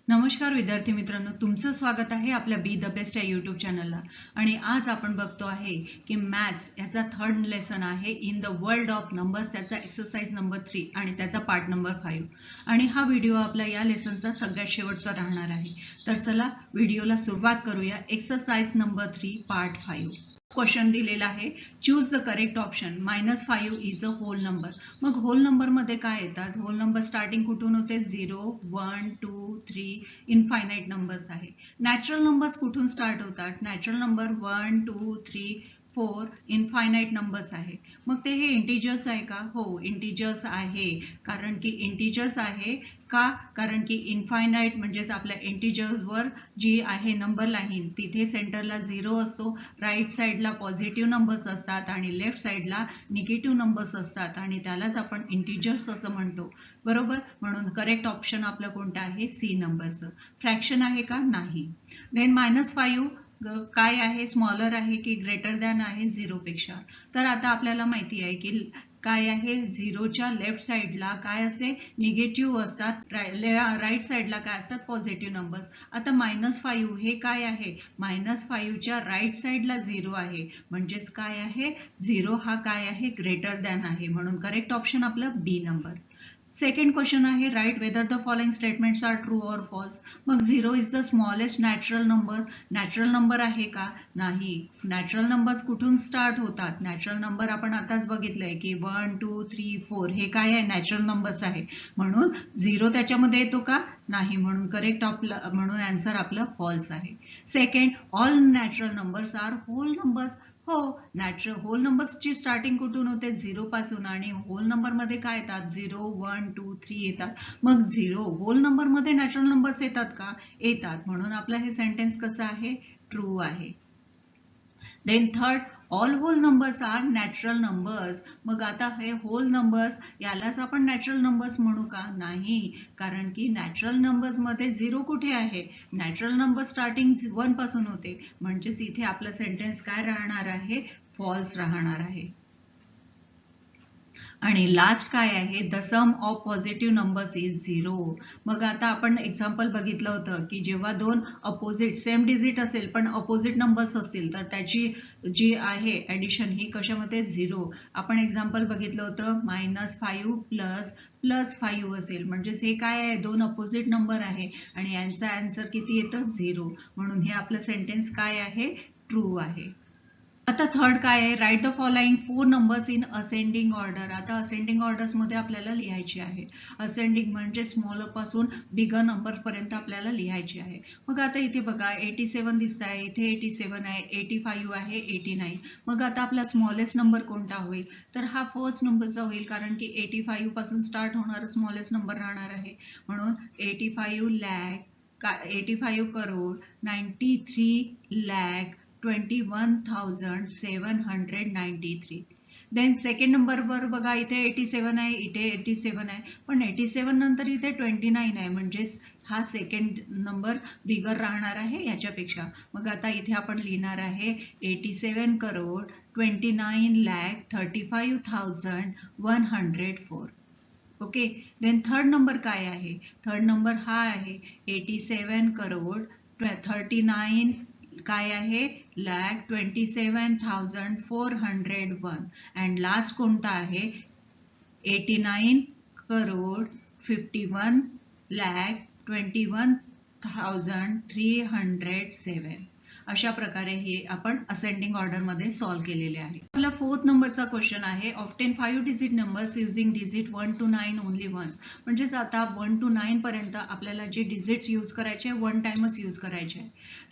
नमस्कार विद्यार्थी मित्रांनो, तुमचं स्वागत आहे आपल्या बी द बेस्ट या यूट्यूब चॅनलला. आणि आज आपण बघतो आहे की मॅथ्स याचा थर्ड लेसन आहे in the world of numbers, त्याचा एक्सरसाइज नंबर 3 आणि त्याचा पार्ट नंबर 5. आणि हा व्हिडिओ आपला या लेसनचा सगळ्यात शेवटचा राहणार आहे. तर चला व्हिडिओला सुरुवात करूया. Exercise number 3 part 5. क्वेश्चन दिलेला आहे, choose the correct option. -5 is a whole number. मग होल नंबर मध्ये काय येतात? होल नंबर स्टार्टिंग कुठून होते? 0, 1, 2, 3 इनफायनाइट नंबर्स आहे. नॅचरल नंबर्स कुठून स्टार्ट होतात? नॅचरल नंबर 1, 2, 3, 4 इनफायनाइट नंबर्स आहे. मग ते हे इंटिजर्स आहे का? हो, इंटिजर्स आहे. कारण की इंटिजर्स आहे का? कारण की इनफायनाइट म्हणजेच आपल्या इंटिजर्सवर जी आहे नंबर लाईन, तिथे सेंटरला 0 असतो, राईट साईडला पॉझिटिव्ह नंबर्स असतात आणि लेफ्ट साईडला निगेटिव्ह नंबर्स असतात आणि त्यालाच आपण इंटिजर्स असं म्हणतो. बरोबर? म्हणून करेक्ट ऑप्शन आपलं कोणतं आहे? सी नंबरचं. फ्रॅक्शन आहे का? नाही. देन -5 काय आहे? स्मॉलर आहे की ग्रेटर दॅन आहे 0 पेक्षा? तर आता आपल्याला माहिती आहे की काय आहे? 0च्या लेफ्ट साईडला काय असते? निगेटिव्ह असतात, राईट साईडला काय असतात? Positive numbers. आता -5 हे काय आहे? -5च्या राईट साईडला 0 आहे, म्हणजेच काय आहे? 0 हा काय आहे? ग्रेटर दॅन आहे. म्हणून करेक्ट ऑप्शन आपलं बी नंबर. सेकंड क्वेश्चन आहे, write whether the following statements are true or false. मग 0 is the smallest natural number. Natural number आहे का? नाही. नॅचरल नंबर्स कुठून स्टार्ट होतात? नॅचरल नंबर आपण आताच बघितलंय की 1, 2, 3, 4 हे काय आहे? नॅचरल नंबर्स आहे. म्हणून 0 त्याच्यामध्ये येतो का? नाही. म्हणून करेक्ट आपलं, म्हणून आन्सर आपलं फॉल्स आहे. Second, all natural numbers are whole numbers. हो, नॅचरल होल नंबर्सची स्टार्टिंग कुठून होते? 0 पासून. आणि होल नंबर मध्ये काय येतात? 0, 1, 2, 3 येतात. मग 0 होल नंबर मध्ये नॅचरल नंबर्स येतात का? येतात. म्हणून आपलं हे सेंटेन्स कसं आहे? ट्रू आहे. Then third, all whole numbers are natural numbers. मग आता हे होल नंबर्स यालाच आपण नॅचरल नंबर्स म्हणू का? नाही. कारण की नॅचरल नंबर्स मध्ये 0 कुठे आहे? नॅचरल नंबर स्टार्टिंग 1 पासून होते. म्हणजेच इथे आपलं सेंटेन्स काय राहणार आहे? फॉल्स राहणार आहे. आणि लास्ट काय आहे? The sum of positive numbers is 0. मग आता आपण एक्झाम्पल बघितलं होतं की जेव्हा दोन अपोजिट सेम डिजिट असेल पण अपोजिट नंबर्स असतील तर त्याची जी आहे ऍडिशन ही कशामध्ये? 0. आपण एक्झाम्पल बघितलं होतं -5 प्लस 5 असेल, म्हणजेच हे काय आहे? दोन अपोजिट नंबर आहे आणि यांचा आन्सर किती येतं? 0. म्हणून हे आपलं सेंटेन्स काय आहे? ट्रू आहे. आता थर्ड काय आहे? Write the following 4 numbers in ascending order. आता असेंडिंग ऑर्डर्स मध्ये आपल्याला लिहायचे आहे. असेंडिंग म्हणजे स्मॉलर पासून बिगर नंबर पर्यंत आपल्याला लिहायचे आहे. मग आता इथे बघा 87 दिसत आहे, इथे 87 आहे, 85 आहे, 89. मग आता आपला स्मॉलेस्ट नंबर कोणता होईल? तर हा फर्स्ट नंबरचा होईल, कारण की 85 पासून स्टार्ट होणारा स्मॉलेस्ट नंबर राहणार आहे. म्हणून 85 करोड 93,21,793. देन सेकंड नंबर वर बघा, इथे 87 आहे, इथे 87 आहे, पण 87 नंतर इथे 29 आहे, म्हणजेच हा सेकंड नंबर बिगर राहणार आहे याच्यापेक्षा. मग आता इथे आपण लिहिणार आहे 87 crore 29,35,104. Okay. Then third number काय आहे? थर्ड नंबर हा आहे 87 करोड 39 काय आहे? ,27,401. अँड लास्ट कोणता आहे? 89 करोड 51,21,307. अशा प्रकारे हे आपण असेंडिंग ऑर्डर मध्ये सॉल्व्ह केलेले आहे. आपला फोर्थ नंबरचा क्वेश्चन आहे, often 5 digit numbers using digit 1 to 9 only once. म्हणजेच आता 1 to 9 पर्यंत आपल्याला जे डिजिट्स यूज करायचे 1 टाइमच यूज करायचे.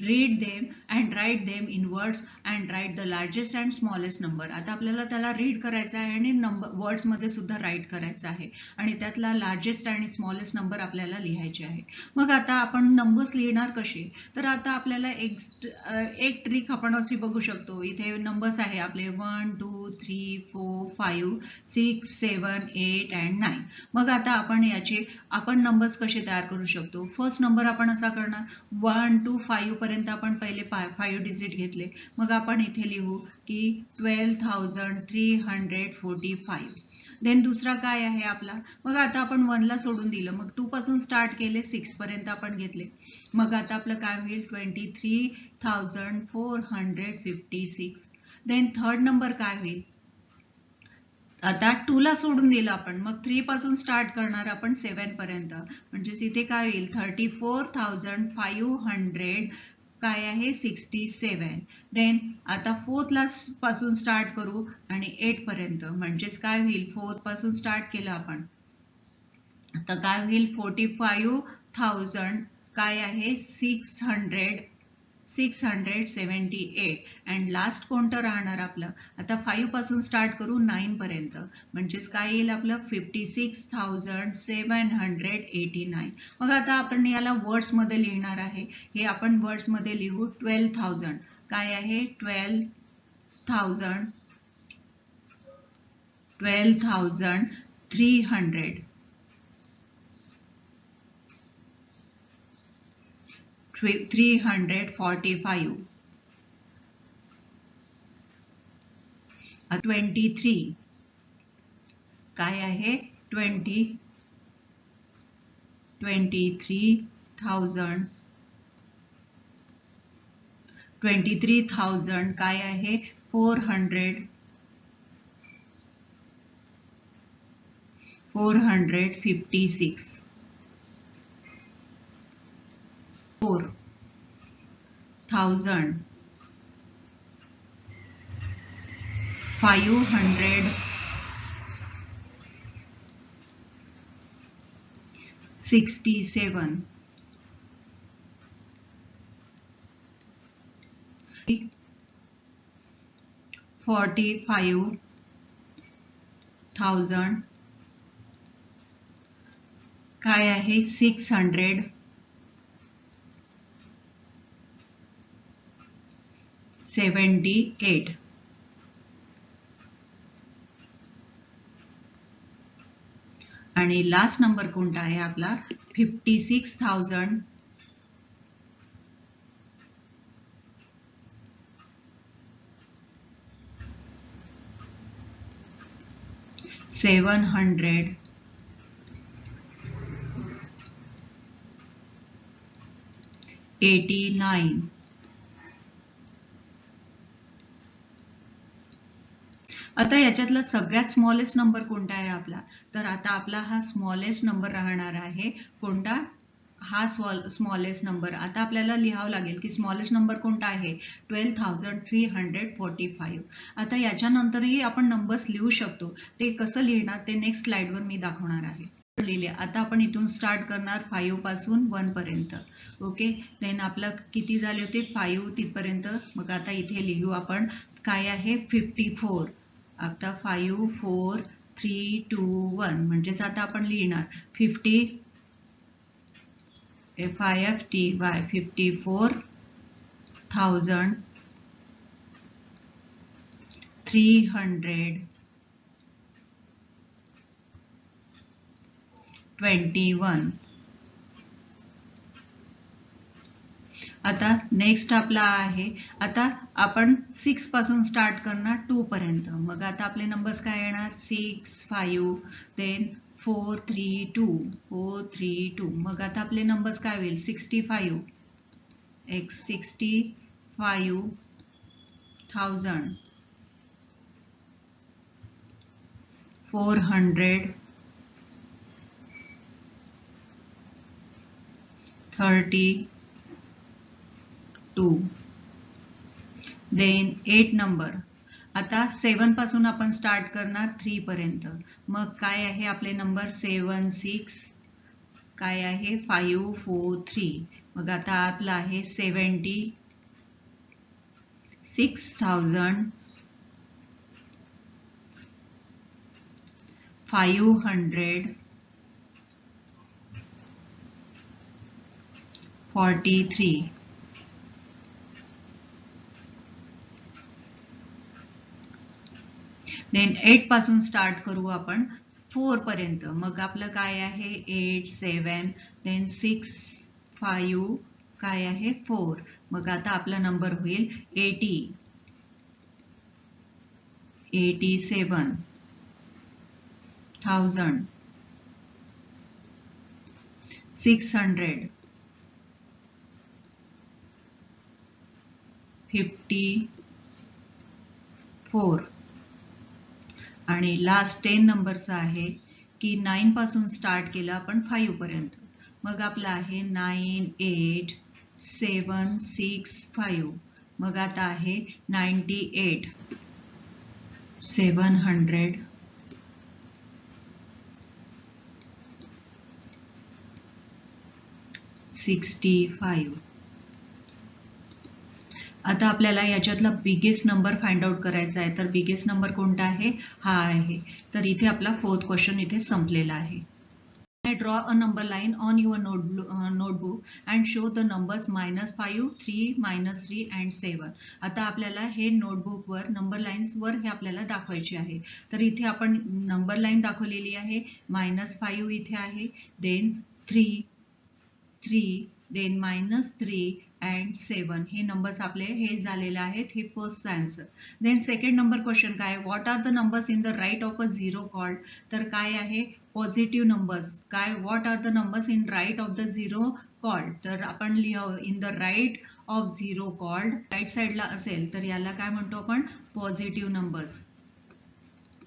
Read them and write them in words and write the largest and smallest number. आता आपल्याला त्याला रीड करायचं आहे आणि वर्ड्स मध्ये सुद्धा राईट करायचं आहे आणि त्यातला लार्जेस्ट आणि स्मॉलेस्ट नंबर आपल्याला लिहायचे आहे. मग आता आपण नंबर्स लिहिणार कसे? तर आता आपल्याला एक ट्रिक आपण अशी बघू शकतो. इथे नंबर्स आहे आपले 1, 2, 3, 4, 5, 6, 7, 8 अँड 9. मग आता आपण नंबर्स कसे तयार करू शकतो? फर्स्ट नंबर आपण असा करणार, 1 to 5 पर्यंत आपण पहिले 5 डिजिट घेतले. मग आपण इथे लिहू की 12,345. देन दुसरा काय आहे आपला, मग आता आपण 1 ला सोडून दिलं, मग 2 पासून स्टार्ट केले, 6 पर्यंत आपण घेतले, मग आता आपलं काय होईल 23,456. देन थर्ड नंबर काय होईल, आता 2 ला सोडून दिलं आपण, मग 3 पासून स्टार्ट करणार आपण 7 पर्यंत, म्हणजेच इथे काय होईल 34,500 काय आहे 67. देन आता 4th ला पासून स्टार्ट करू आणि 8 पर्यंत, म्हणजेच काय होईल 4th पासून स्टार्ट केलं आपण, आता काय होईल 45,000 काय आहे 678. अँड लास्ट कोणतं राहणार आपलं, आता 5 पासून स्टार्ट करू 9 पर्यंत, म्हणजेच काय येईल आपलं 56,789. मग आता आपण याला वर्ड्स मध्ये लिहिणार आहे, हे आपण वर्ड्स मध्ये लिहू 12,000 काय आहे 12,300 345 23 काय आहे 23,000 काय आहे 456. 4,567. 45,000 काय आहे 678. आणि लास्ट नंबर कोणता आहे आपला 56,000 789. आता याच्यातला सगळ्यात स्मॉलेस्ट नंबर कोणता आहे आपला, तर आता आपला हा स्मॉलेस्ट नंबर राहणार आहे कोणता, हा स्मॉलेस्ट नंबर. आता आपल्याला लिहावं लागेल की स्मॉलेस्ट नंबर कोणता आहे 12,345. आता याच्यानंतरही आपण नंबर्स लिहू शकतो, ते कसं लिहिणार ते नेक्स्ट स्लाइडवर मी दाखवणार आहे. लिहिले, आता आपण इथून स्टार्ट करणार 5 पासून 1 पर्यंत. ओके, देन आपलं किती झाले होते 5 तिथपर्यंत, मग आता इथे लिहू आपण काय आहे 54. आता 5 4 3 2 1, म्हणजेच आता आपण लिहिणार 50 FIFTY 54,321. आता नेक्स्ट आपला आहे, आता आपण 6 पासून स्टार्ट करणार 2 पर्यंत, मग आता आपले नंबर्स काय येणार 6 5 देन 4 3 2, मग आता आपले नंबर्स काय होईल 65 x 65,000 432. देन 8 नंबर, आता 7 पासून आपण स्टार्ट करणार 3 पर्यंत, मग काय आहे आपले नंबर 7 6 काय आहे 5 4 3, मग आता आपला आहे 76,543. देन 8 पासून स्टार्ट करू आपण 4 पर्यंत, मग आपलं काय आहे 8 7 देन 6 5 काय आहे 4, मग आता आपला नंबर होईल 87. 1000 600 54 आणि लास्ट 10 नंबरचा आहे की 9 पासून स्टार्ट केला आपण 5 पर्यंत. मग आपला आहे 98765. मग आता आहे 98 700 65. आता आपल्याला याच्यातला बिगेस्ट नंबर फाइंड आउट करायचा आहे. तर बिगेस्ट नंबर कोणता आहे? हा आहे. तर इथे आपला 4th क्वेश्चन इथे संपलेला आहे. Draw a number line on your notebook and show the numbers -5, 3, -3 and 7. आता आपल्याला हे नोटबुक वर नंबर लाईन्स वर हे आपल्याला दाखवायचे आहे. तर इथे आपण नंबर लाईन दाखवलेली आहे. -5 इथे आहे, देन 3, देन -3 and 7 हे नंबर्स आपले हे झालेले आहेत. हे first answer. Then second number question काय? What are the numbers in the right of a zero called? तर काय आहे? Positive numbers. काय? What are the numbers in right of the zero called? तर आपण लिहावं in the right of zero called. Right साईडला असेल तर याला काय म्हणतो आपण? Positive numbers.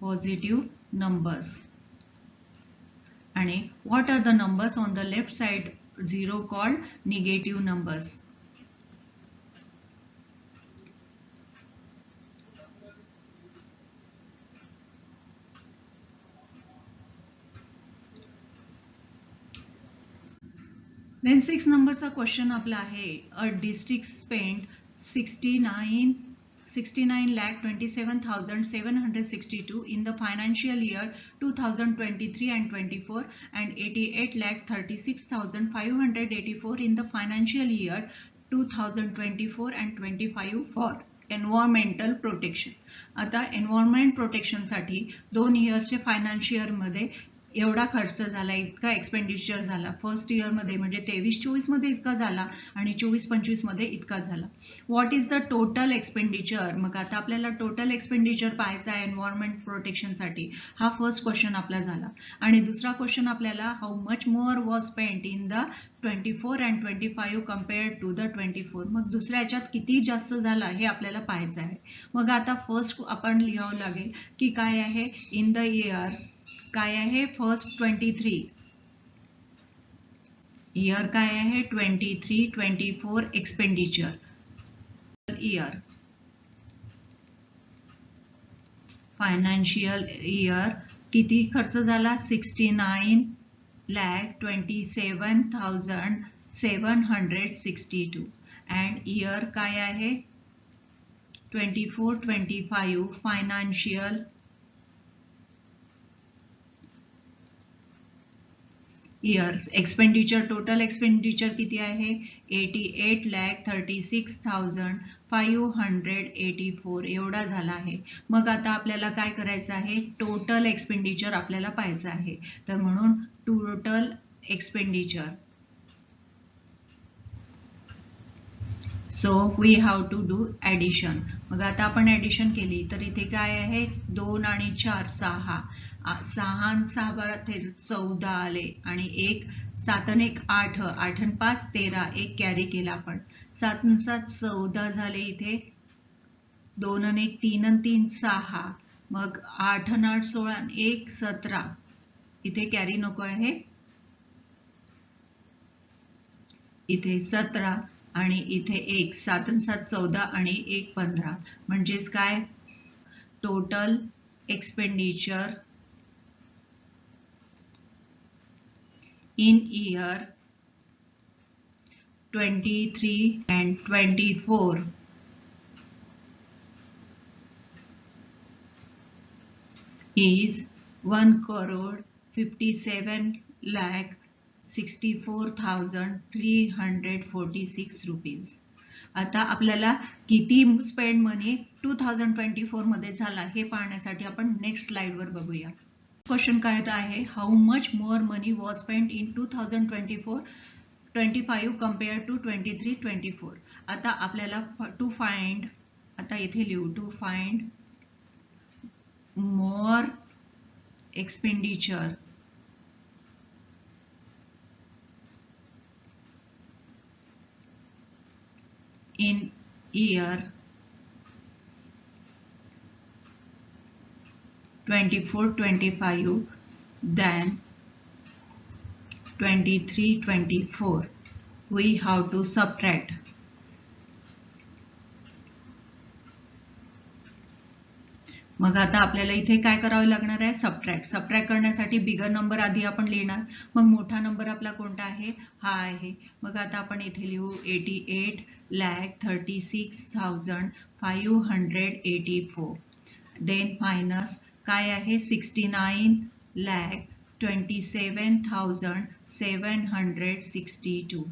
Positive numbers. आणि what are the numbers on the left side zero called? Negative numbers. Then 6 नंबरचा क्वेश्चन आपला आहे. A district spend 69,27,762 in the financial year 2023 and 24 and 88,36,584 in the financial year 2024 and 25 for environmental protection. आता environment protection साठी 2 इयरचे financial मध्ये एवढा खर्च झाला, इतका एक्सपेंडिचर झाला. फर्स्ट इयर मध्ये म्हणजे 23-24 मध्ये इतका झाला आणि 24-25 मध्ये इतका झाला. What is the total expenditure? मग आता आपल्याला टोटल एक्सपेंडिचर पाहायचा आहे एन्व्हायरमेंट प्रोटेक्शन साठी. हा फर्स्ट क्वेश्चन आपला झाला. आणि दुसरा क्वेश्चन आपल्याला how much more was spent in the 24 and 25 compared to the 24. मग दुसऱ्या याच्यात किती जास्त झाला हे आपल्याला पाहायचं आहे. मग आता फर्स्ट आपण लिहावं लागेल की काय आहे? इन द इयर काय आहे? फर्स्ट 23 इयर काय आहे? 23-24 एक्सपेंडिचर इयर. फायनान्शियल इयर किती खर्च झाला? 69,27,762 अँड इयर काय आहे? 24-25 financial years. Expenditure total expenditure किती आहे? 88,36,584 एवढा झाला आहे. मग आता आपल्याला काय करायचं आहे? टोटल एक्सपेंडिचर आपल्याला पाहायचं आहे. तर म्हणून total expenditure. So we have to do addition. मग आता आपण ॲडिशन केली तर इथे काय आहे? 2 आणि 4 6. 6 आणि 6 14 आले आणि 1 7 आणि 1 8. 8 आणि 5 13. 1 कॅरी केला आपण. 7 आणि 7 14 झाले इथे. 2 आणि 1 3 आणि 3 6. मग 8 आणि 8 16 आणि 1 17. इथे कॅरी नको आहे. इथे 17 आणि इथे 1. 7 आणि 7 14 आणि 1 15. म्हणजेच काय? Total expenditure in year 23 and 24 is 1,57,64,346 rupees. आता आपल्याला किती स्पेंड मनी 2024 मध्ये झाला हे पाहण्यासाठी आपण नेक्स्ट स्लाइड वर बघूया. क्वेश्चन काय आहे? How much more money was spent in 2024-25 compare to 23-24. आता आपल्याला टू फाइंड, आता इथे लिहू, to find more expenditure in year 24-25 than 23-24. We have to subtract. मग आता आपल्याला इथे काय करावं लागणार आहे? सबट्रॅक्ट करण्यासाठी बिगर नंबर आधी आपण लिहिणार, मग मोठा नंबर आपला कोणता आहे? हा आहे. मग आता आपण इथे लिहू 88,36,584. देन मायनस काय आहे? 69,27,762.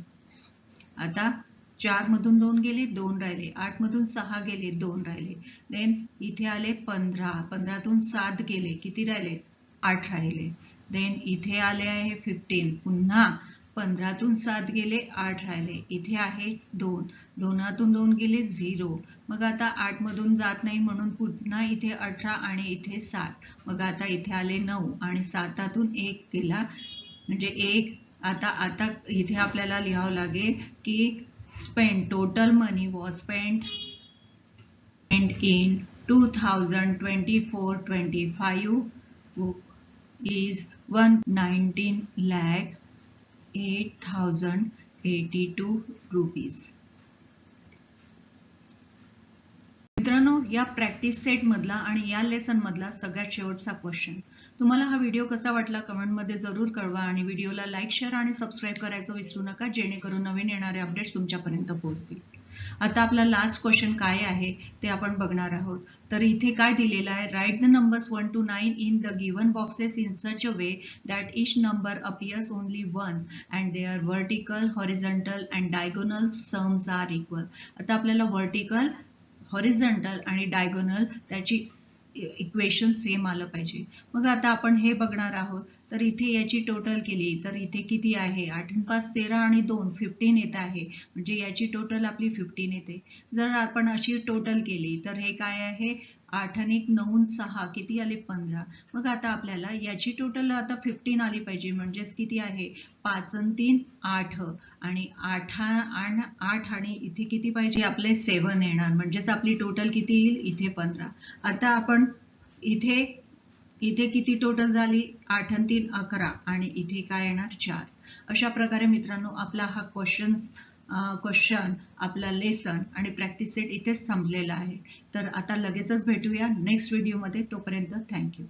आता 4 मधून 2 गेले, 2 राहिले. 8 मधून 6 गेले, 2 राहिले. देन इथे आले 15, 15तून 7 गेले, किती राहिले? 8 राहिले. देन इथे आले आहे 15, पुन्हा 15तून 7 गेले, 8 राहिले. इथे आहे 2, 2तून 2 गेले, 0. मग आता 8 मधून जात नाही म्हणून पुन्हा इथे 18 आणि इथे 7. मग आता इथे आले 9 आणि 7तून 1 गेला म्हणजे 1. आता इथे आपल्याला लिहावं लागेल की total money was spent in 2024-25 is 119,08,082 rupees. मित्रांनो, या प्रॅक्टिस सेट मधला आणि या लेसन मधला सगळ्यात शेवटचा क्वेश्चन. तुम्हाला हा व्हिडिओ कसा वाटला कमेंटमध्ये जरूर कळवा आणि व्हिडिओला लाईक, शेअर आणि सबस्क्राईब करायचं विसरू नका, जेणेकरून नवीन येणारे अपडेट्स तुमच्यापर्यंत पोहोचतील. आता आपला लास्ट क्वेश्चन काय आहे ते आपण बघणार आहोत. तर इथे काय दिलेलं आहे? Write the numbers 1 to 9 in the given boxes in such a way that each number appears only once and their vertical, horizontal and diagonal sums are equal. आता आपल्याला वर्टिकल, हॉरिझॉन्टल आणि डायगोनल त्याची इक्वेशन सेम आलं पाहिजे. मग आता आपण हे बघणार आहोत. तर इथे याची टोटल केली तर इथे किती आहे? 8 आणि 5 13 आणि 2 15 येत आहे, म्हणजे याची टोटल आपली 15 येते. जर आपण अशी टोटल केली तर हे काय आहे? 8 आणि 1 9 6 किती आले? 15. मग आता आपल्याला याची टोटल आता 15 आली पाहिजे, म्हणजेच किती आहे? 5 आणि 3 8 आणि 8 आणि इथे किती पाहिजे? आपले 7 येणार, म्हणजेच आपली टोटल किती येईल? इथे 15. आता आपण इथे किती टोटल झाली? 8 आणि 3 11 आणि इथे काय येणार? 4. अशा प्रकारे मित्रांनो आपला हा क्वेश्चन आपला लेसन आणि प्रॅक्टिस सेट इथेच थांबलेला आहे. तर आता लगेचच भेटूया नेक्स्ट व्हिडिओमध्ये. तोपर्यंत थँक्यू.